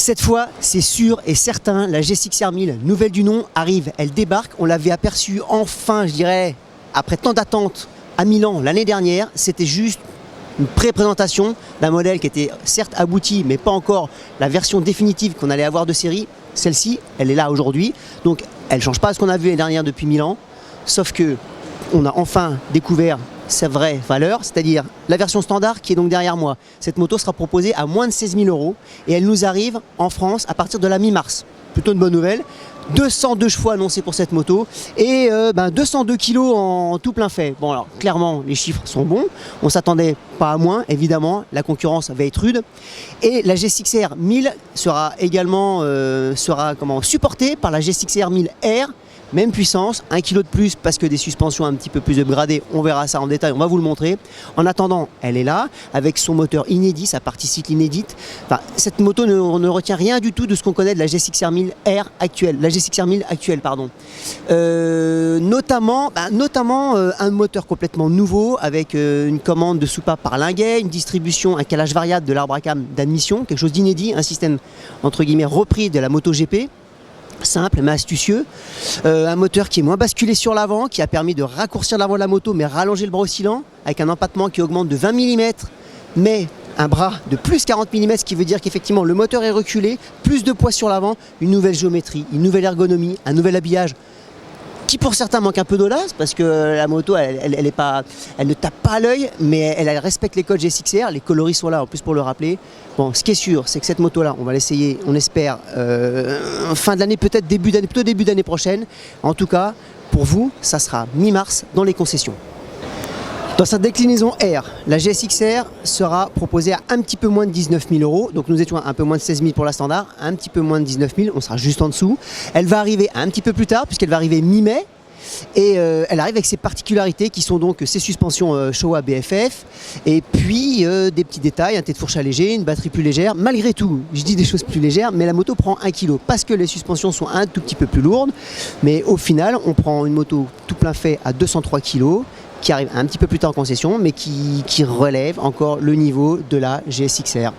Cette fois, c'est sûr et certain, la GSX-R 1000, nouvelle du nom, arrive, elle débarque. On l'avait aperçue enfin, je dirais, après tant d'attentes à Milan l'année dernière. C'était juste une pré-présentation d'un modèle qui était certes abouti, mais pas encore la version définitive qu'on allait avoir de série. Celle-ci, elle est là aujourd'hui, donc elle ne change pas ce qu'on a vu l'année dernière depuis 1000 ans, sauf que on a enfin découvert sa vraie valeur, c'est-à-dire la version standard qui est donc derrière moi. Cette moto sera proposée à moins de 16 000 € et elle nous arrive en France à partir de la mi-mars. Plutôt une bonne nouvelle. 202 chevaux annoncés pour cette moto et 202 kg en tout plein fait. Bon alors clairement les chiffres sont bons, on s'attendait pas à moins, évidemment la concurrence va être rude et la GSX-R 1000 sera également supportée par la GSX-R 1000R. Même puissance, 1 kg de plus parce que des suspensions un petit peu plus upgradées, on verra ça en détail, on va vous le montrer. En attendant, elle est là, avec son moteur inédit, sa partie cycle inédite. Enfin, cette moto ne retient rien du tout de ce qu'on connaît de la GSX-R 1000R actuelle, la GSX-R 1000 actuelle, pardon. Notamment un moteur complètement nouveau, avec une commande de soupape par linguet, une distribution, un calage variable de l'arbre à cam d'admission, quelque chose d'inédit, un système entre guillemets repris de la MotoGP. Simple mais astucieux, un moteur qui est moins basculé sur l'avant, qui a permis de raccourcir l'avant de la moto mais rallonger le bras oscillant avec un empattement qui augmente de 20 mm mais un bras de plus 40 mm, ce qui veut dire qu'effectivement le moteur est reculé, plus de poids sur l'avant, une nouvelle géométrie, une nouvelle ergonomie, un nouvel habillage qui pour certains manque un peu d'audace parce que la moto elle ne tape pas à l'œil mais elle respecte les codes GSX-R, les coloris sont là en plus pour le rappeler. Bon, ce qui est sûr c'est que cette moto là on va l'essayer, on espère fin de l'année, peut-être début d'année, plutôt début d'année prochaine. En tout cas pour vous ça sera mi-mars dans les concessions. Dans sa déclinaison R, la GSX-R sera proposée à un petit peu moins de 19 000 €. Donc nous étions à un peu moins de 16 000 pour la standard, un petit peu moins de 19 000, on sera juste en dessous. Elle va arriver un petit peu plus tard puisqu'elle va arriver mi-mai. Et elle arrive avec ses particularités qui sont donc ses suspensions Showa BFF et puis des petits détails, un tête de fourche allégé, une batterie plus légère. Malgré tout, je dis des choses plus légères, mais la moto prend 1 kg parce que les suspensions sont un tout petit peu plus lourdes. Mais au final, on prend une moto tout plein fait à 203 kg qui arrive un petit peu plus tard en concession, mais qui relève encore le niveau de la GSX-R.